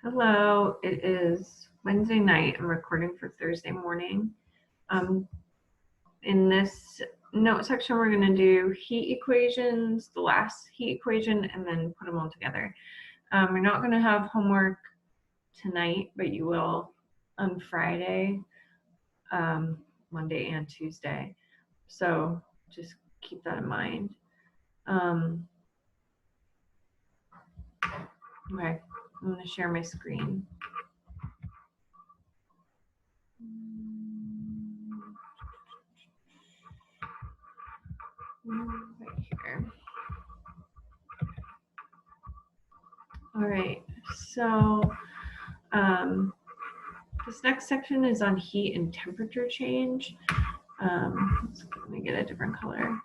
Hello, it is Wednesday night. I'm recording for Thursday morning. In this note section, we're going to do heat equations, the last heat equation, and then put them all together. We're not going to have homework tonight, but you will on Friday, Monday, and Tuesday. So just keep that in mind. Okay, I'm going to share my screen. Right here. All right, so this next section is on heat and temperature change. Let me get a different color.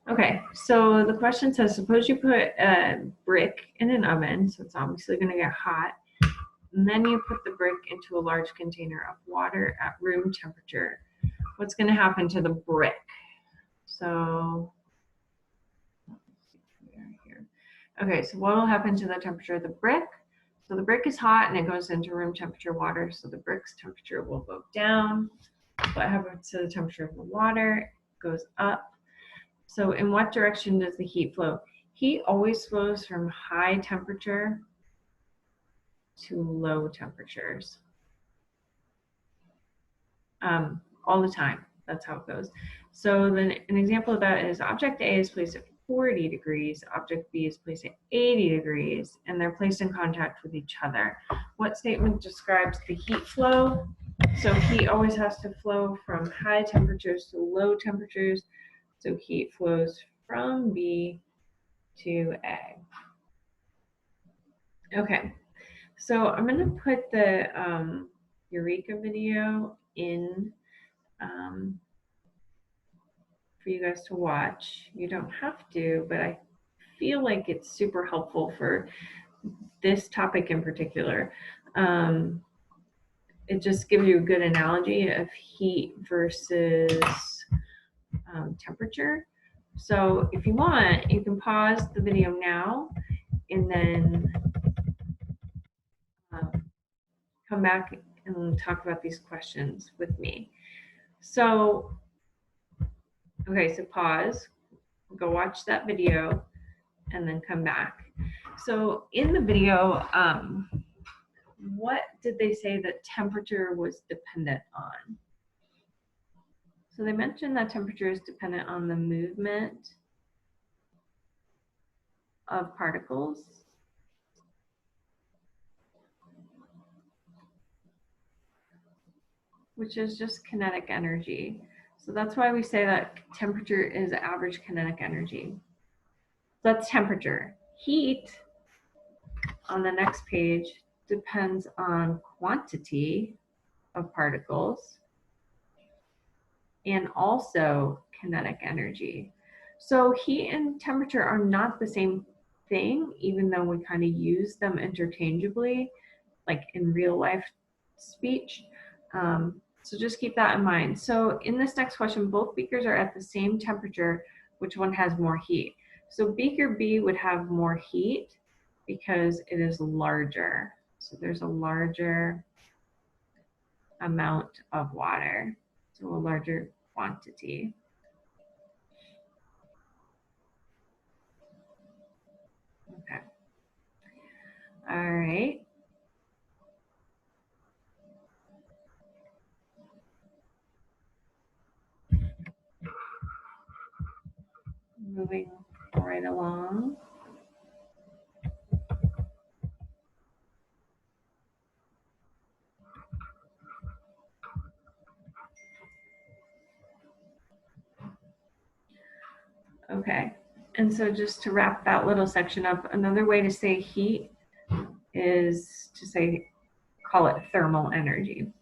Okay, so the question says, suppose you put a brick in an oven, so it's obviously going to get hot, and then you put the brick into a large container of water at room temperature. What's going to happen to the brick? So, okay, so what will happen to the temperature of the brick? So the brick is hot and it goes into room temperature water, so the brick's temperature will go down. What happens to the temperature of the water? It goes up. So in what direction does the heat flow? Heat always flows from high temperature to low temperatures. All the time. That's how it goes. So then an example of that is object A is placed at 40 degrees, object B is placed at 80 degrees, and they're placed in contact with each other. What statement describes the heat flow? So heat always has to flow from high temperatures to low temperatures. So heat flows from B to A. Okay, so I'm going to put the Eureka video in for you guys to watch. You don't have to, but I feel like it's super helpful for this topic in particular. It just gives you a good analogy of heat versus temperature. So if you want, you can pause the video now and then come back and talk about these questions with me. So, okay, so pause, go watch that video, and then come back. So in the video, what did they say that temperature was dependent on? So they mentioned that temperature is dependent on the movement of particles. Which is just kinetic energy. So that's why we say that temperature is average kinetic energy. That's temperature. Heat, on the next page, depends on quantity of particles and also kinetic energy. So heat and temperature are not the same thing, even though we kind of use them interchangeably, like in real life speech. So just keep that in mind. So in this next question, both beakers are at the same temperature. Which one has more heat? So beaker B would have more heat because it is larger. So there's a larger amount of water, so a larger quantity. Okay. All right. Moving right along. Okay, and so just to wrap that little section up, another way to say heat is to say, call it thermal energy.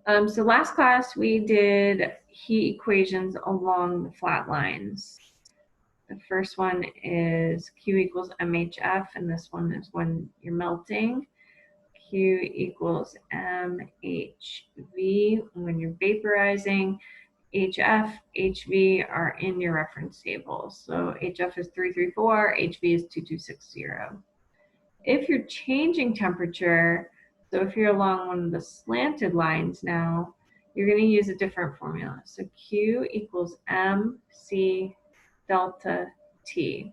So last class we did heat equations along the flat lines. The first one is Q equals MHF, and this one is when you're melting. Q equals MHV when you're vaporizing, HF, HV are in your reference table. So HF is 334, HV is 2260. If you're changing temperature, so if you're along one of the slanted lines now, you're going to use a different formula. So Q equals MC delta T.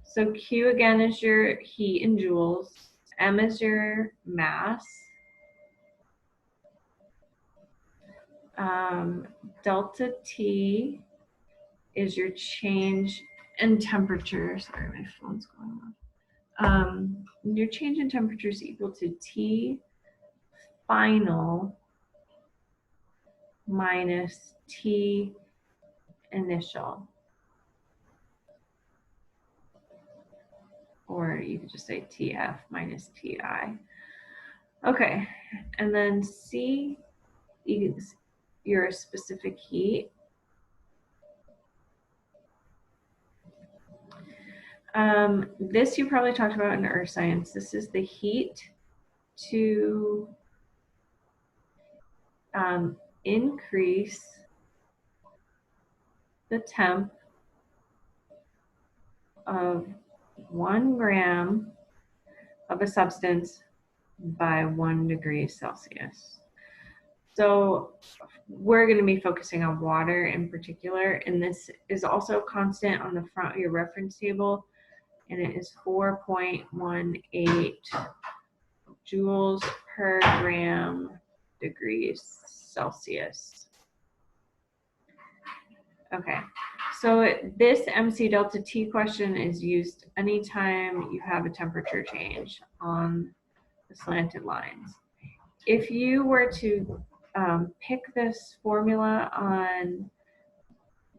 So Q again is your heat in joules, M is your mass, delta T is your change in temperature. Sorry, my phone's going off. Your change in temperature is equal to T final minus T initial. Or you could just say TF minus TI. Okay, and then C is your specific heat. This you probably talked about in earth science. This is the heat to increase the temp of 1 gram of a substance by 1 degree Celsius. So we're going to be focusing on water in particular, and this is also constant on the front of your reference table, and it is 4.18 joules per gram degrees Celsius. Okay, so this MC delta T question is used anytime you have a temperature change on the slanted lines. If you were to pick this formula on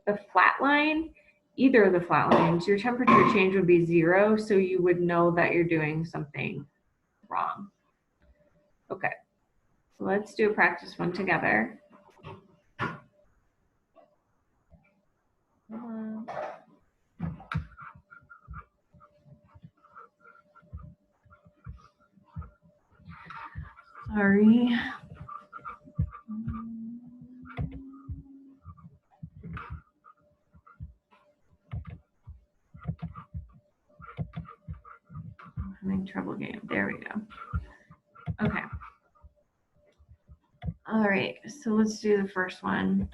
the flat line, either of the flat lines, your temperature change would be 0, so you would know that you're doing something wrong. Okay, so let's do a practice one together. Sorry. I'm having trouble getting, there we go. Okay. All right, so let's do the first one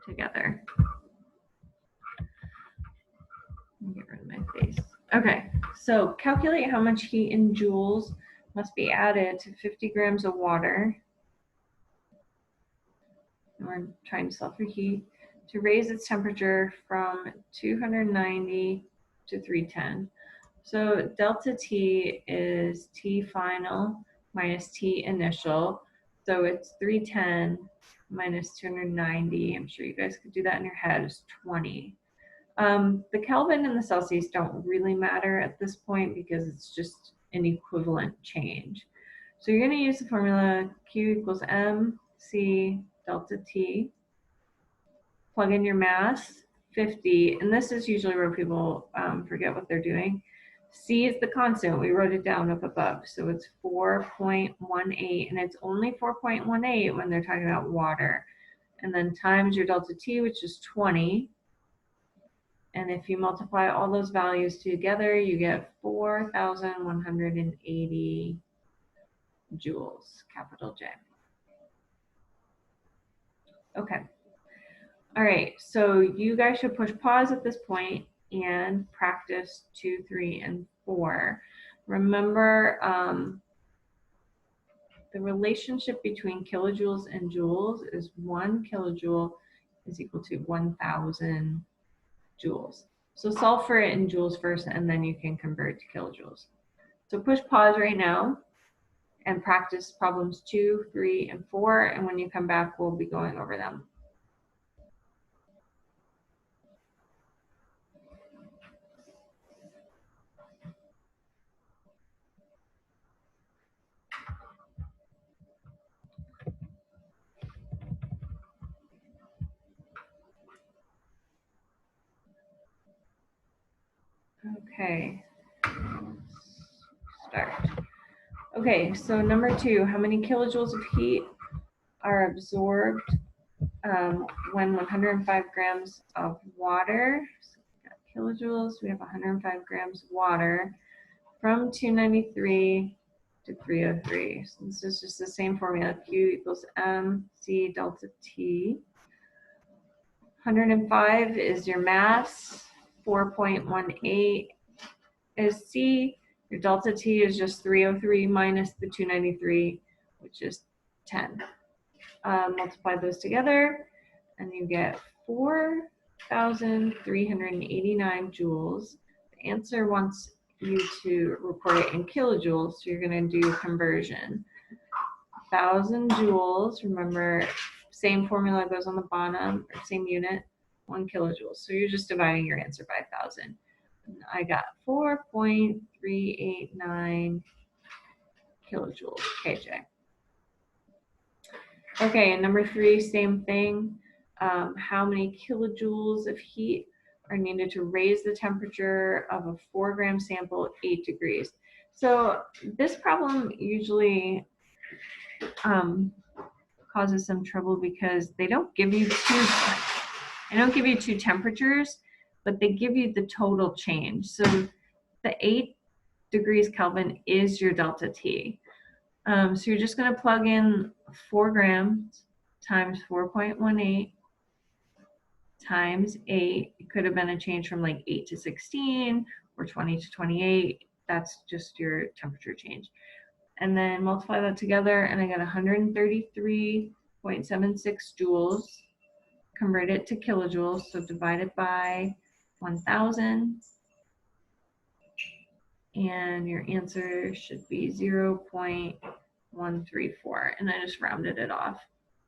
together. Get rid of my face. Okay, so calculate how much heat in joules must be added to 50 grams of water. And we're trying to solve for heat to raise its temperature from 290 to 310. So delta T is T final minus T initial. So it's 310 minus 290. I'm sure you guys could do that in your head, is 20. The Kelvin and the Celsius don't really matter at this point because it's just an equivalent change. So you're going to use the formula Q equals MC delta T. Plug in your mass, 50, and this is usually where people forget what they're doing. C is the constant. We wrote it down up above. So it's 4.18, and it's only 4.18 when they're talking about water. And then times your delta T, which is 20. And if you multiply all those values together, you get 4,180 joules, capital J. Okay. All right, so you guys should push pause at this point and practice 2, 3, and 4. Remember, the relationship between kilojoules and joules is 1 kilojoule is equal to 1,000 joules. So solve for it in joules first, and then you can convert to kilojoules. So push pause right now and practice problems 2, 3, and 4, and when you come back, we'll be going over them. Okay, start. Okay, so number 2, how many kilojoules of heat are absorbed when 105 grams of water, so we got kilojoules, we have 105 grams of water from 293 to 303. So this is just the same formula, Q equals MC delta T. 105 is your mass, 4.18 is C, your delta T is just 303 minus the 293, which is 10. Multiply those together, and you get 4,389 joules. The answer wants you to report it in kilojoules, so you're going to do conversion. 1,000 joules, remember, same formula goes on the bottom, or same unit, 1 kilojoule. So you're just dividing your answer by 1,000. I got 4.389 kilojoules, kJ. Okay, and number 3, same thing. How many kilojoules of heat are needed to raise the temperature of a 4-gram sample 8 degrees? So this problem usually causes some trouble because they don't give you two temperatures, but they give you the total change. So the 8 degrees Kelvin is your delta T. So you're just going to plug in 4 grams times 4.18 times 8. It could have been a change from like 8 to 16 or 20 to 28. That's just your temperature change. And then multiply that together, and I got 133.76 joules. Convert it to kilojoules, so divide it by 1,000. And your answer should be 0.134. And I just rounded it off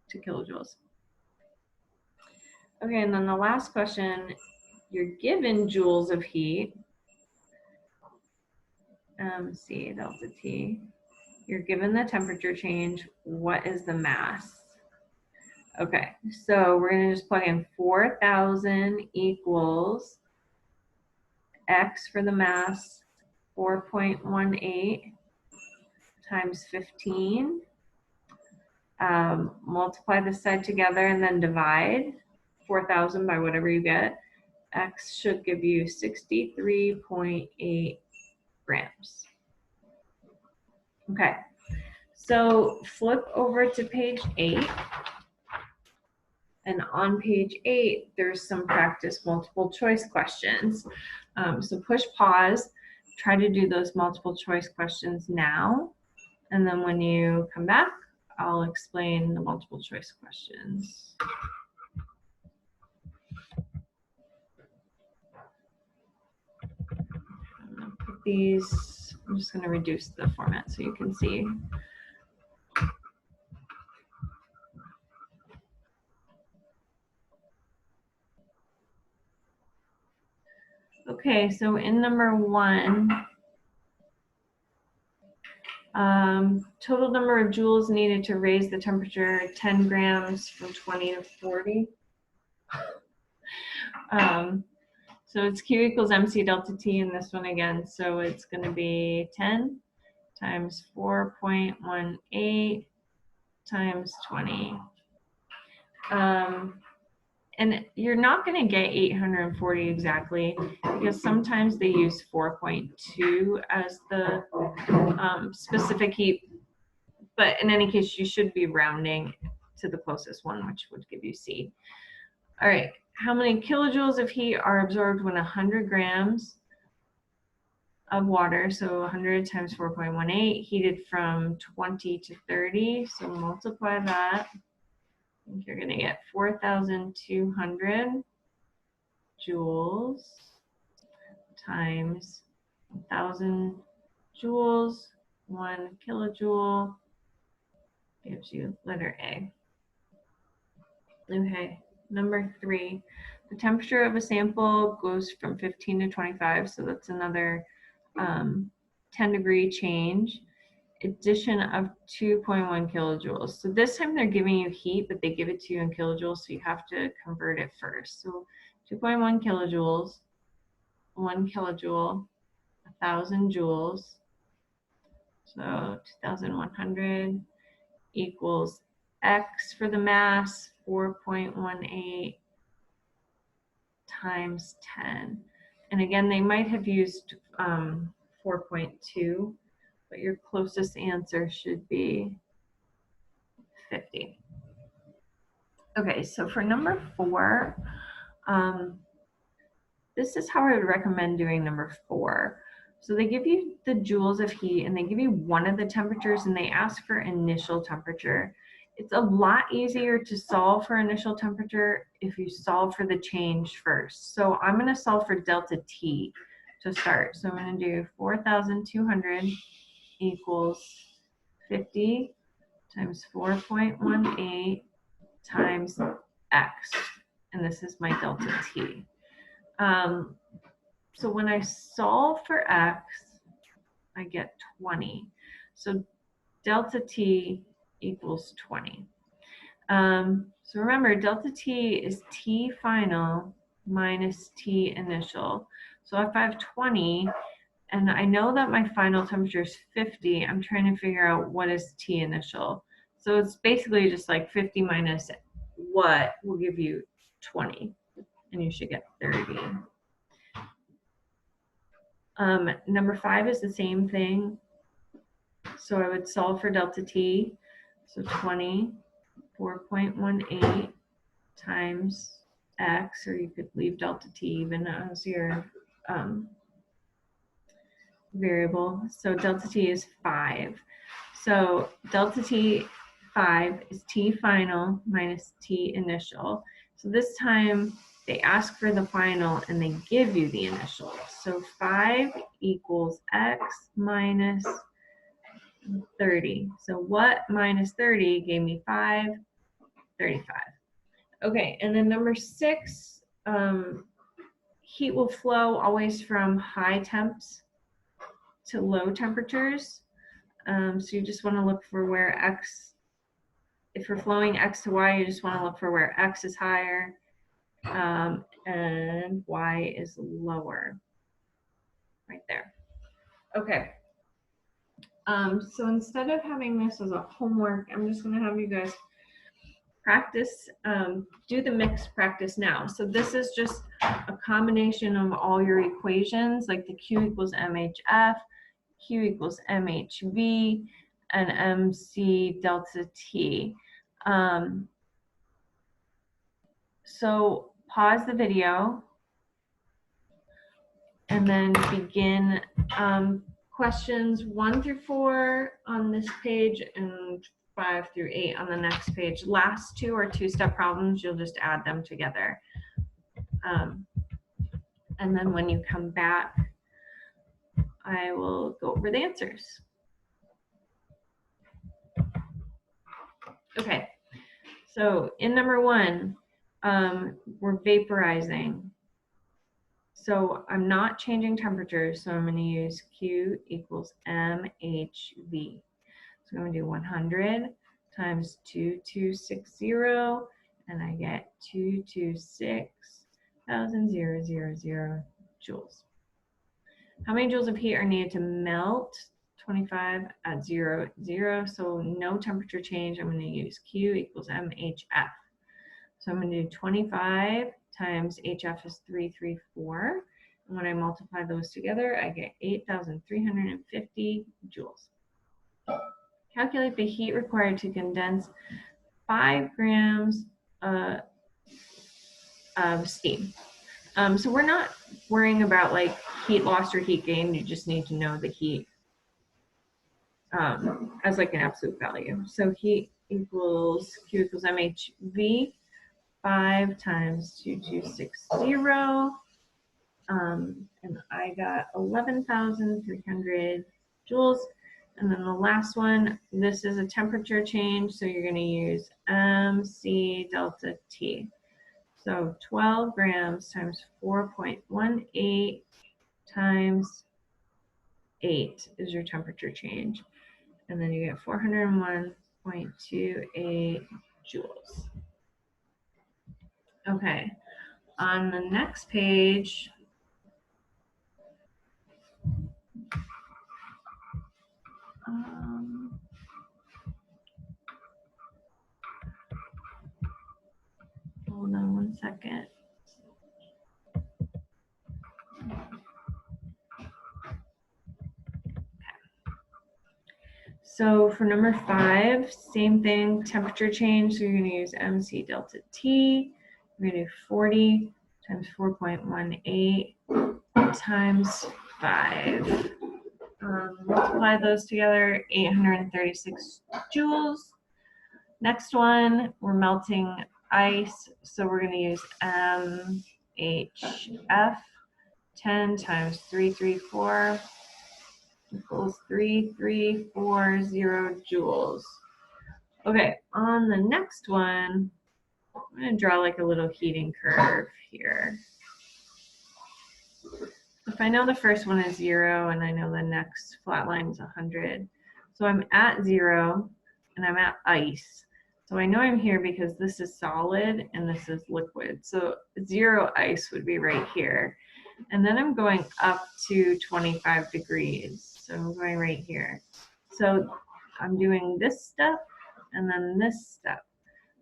to kilojoules. Okay, and then the last question, you're given joules of heat. C, delta T. You're given the temperature change. What is the mass? Okay, so we're going to just plug in 4,000 equals X for the mass, 4.18 times 15. Multiply this side together and then divide 4,000 by whatever you get. X should give you 63.8 grams. Okay, so flip over to page 8. And on page 8, there's some practice multiple choice questions. So push pause, try to do those multiple choice questions now. And then when you come back, I'll explain the multiple choice questions. I'm gonna put these, I'm just gonna reduce the format so you can see. Okay, so in number 1, total number of joules needed to raise the temperature 10 grams from 20 to 40. So it's Q equals MC delta T in this one again. So it's going to be 10 times 4.18 times 20. And you're not going to get 840 exactly because sometimes they use 4.2 as the specific heat. But in any case, you should be rounding to the closest one, which would give you C. All right, how many kilojoules of heat are absorbed when 100 grams of water, so 100 times 4.18, heated from 20 to 30, so multiply that. I think you're going to get 4,200 joules times 1,000 joules, 1 kilojoule, gives you letter A. Okay, number 3, the temperature of a sample goes from 15 to 25, so that's another 10-degree change. Addition of 2.1 kilojoules. So this time they're giving you heat, but they give it to you in kilojoules, so you have to convert it first. So 2.1 kilojoules, 1 kilojoule, 1,000 joules. So 2,100 equals X for the mass, 4.18 times 10. And again, they might have used 4.2, but your closest answer should be 50. Okay, so for number 4, this is how I would recommend doing number 4. So they give you the joules of heat and they give you one of the temperatures and they ask for initial temperature. It's a lot easier to solve for initial temperature if you solve for the change first. So I'm going to solve for delta T to start. So I'm going to do 4,200 equals 50 times 4.18 times X. And this is my delta T. So when I solve for X, I get 20. So delta T equals 20. So remember, delta T is T final minus T initial. So if I have 20, and I know that my final temperature is 50, I'm trying to figure out what is T initial. So it's basically just like 50 minus what will give you 20, and you should get 30. Number 5 is the same thing. So I would solve for delta T. So 20, 4.18 times X, or you could leave delta T even as your variable. So delta T is 5. So delta T 5 is T final minus T initial. So this time they ask for the final and they give you the initial. So 5 equals X minus 30. So what minus 30 gave me 5? 35. Okay, and then number 6, heat will flow always from high temps to low temperatures. So you just want to look for where X, if you're flowing X to Y, you just want to look for where X is higher and Y is lower. Right there. Okay. So instead of having this as a homework, I'm just going to have you guys practice, do the mixed practice now. So this is just a combination of all your equations, like the Q equals MHF, Q equals MHV, and MC delta T. So pause the video and then begin questions 1 through 4 on this page and 5 through 8 on the next page. Last 2 are 2-step problems. You'll just add them together. And then when you come back, I will go over the answers. Okay, so in number 1, we're vaporizing. So I'm not changing temperature, so I'm going to use Q equals MHV. So I'm going to do 100 times 2260, and I get 226,000 joules. How many joules of heat are needed to melt 25 at 0, 0? So no temperature change. I'm going to use Q equals MHF. So I'm going to do 25 times HF is 334. And when I multiply those together, I get 8,350 joules. Calculate the heat required to condense 5 grams of steam. So we're not worrying about like heat loss or heat gain. You just need to know the heat as like an absolute value. So heat equals Q equals MHV, 5 times 2260. And I got 11,300 joules. And then the last one, this is a temperature change, so you're going to use MC delta T. So 12 grams times 4.18 times 8 is your temperature change. And then you get 401.28 joules. Okay, on the next page, Hold on one second. So for number 5, same thing, temperature change. So you're going to use MC delta T. We're going to do 40 times 4.18 times 5. Multiply those together, 836 joules. Next one, we're melting ice. So we're going to use MHF. 10 times 334 equals 3340 joules. Okay, on the next one, I'm going to draw like a little heating curve here. If I know the first one is 0 and I know the next flat line is 100, so I'm at 0 and I'm at ice. So I know I'm here because this is solid and this is liquid. So 0 ice would be right here. And then I'm going up to 25 degrees. So I'm going right here. So I'm doing this step and then this step.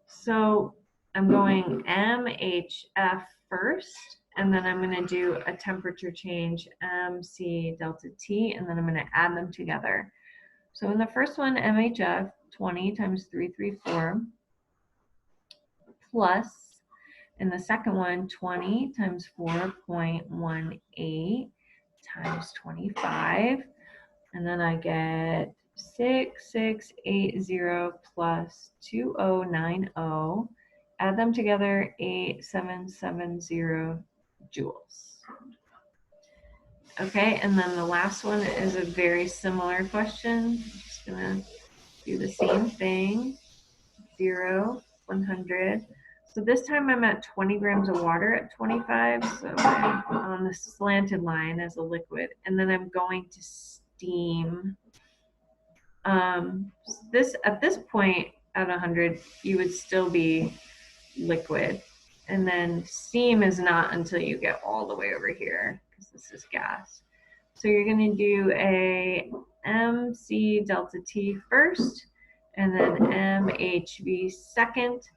So I'm going MHF first, and then I'm going to do a temperature change, MC delta T, and then I'm going to add them together. So in the first one, MHF, 20 times 334, plus in the second one, 20 times 4.18 times 25. And then I get 6680 plus 2090. Add them together, 8770 joules. Okay, and then the last one is a very similar question. I'm just gonna do the same thing. 0, 100. So this time I'm at 20 grams of water at 25, so I'm on the slanted line as a liquid, and then I'm going to steam. This at this point at 100, you would still be liquid, and then steam is not until you get all the way over here because this is gas. So you're going to do a MC delta T first, and then MHV second,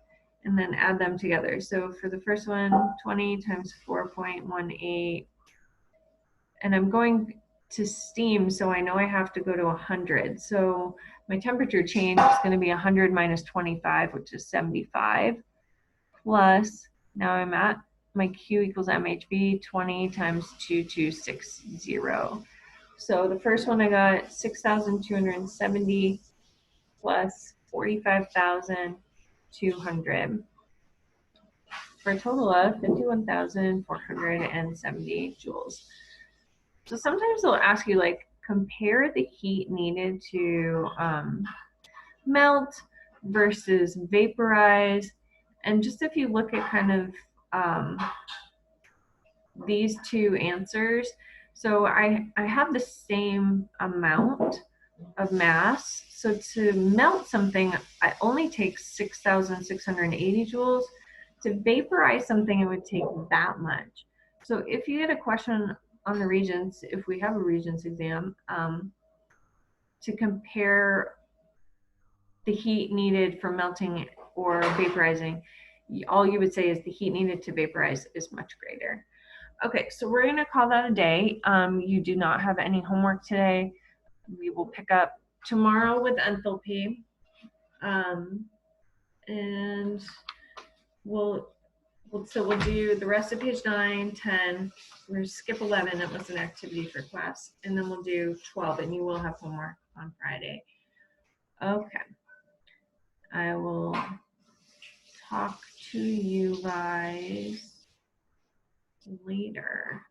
and then add them together. So for the first one, 20 times 4.18, and I'm going to steam, so I know I have to go to 100. So my temperature change is going to be 100 minus 25, which is 75, plus, now I'm at my Q equals MHV, 20 times 2260. So the first one I got 6,270 plus 45,200 for a total of 51,470 joules. So sometimes they'll ask you, like, compare the heat needed to melt versus vaporize. And just if you look at kind of these two answers, so I have the same amount of mass. So to melt something, I only take 6,680 joules. To vaporize something, it would take that much. So if you get a question on the Regents, if we have a Regents exam, to compare the heat needed for melting or vaporizing, all you would say is the heat needed to vaporize is much greater. Okay, so we're going to call that a day. You do not have any homework today. We will pick up tomorrow with enthalpy. And we'll do the rest of page 9, 10. We're going to skip 11. It was an activity for class. And then we'll do 12, and you will have homework on Friday. Okay. I will talk to you guys later.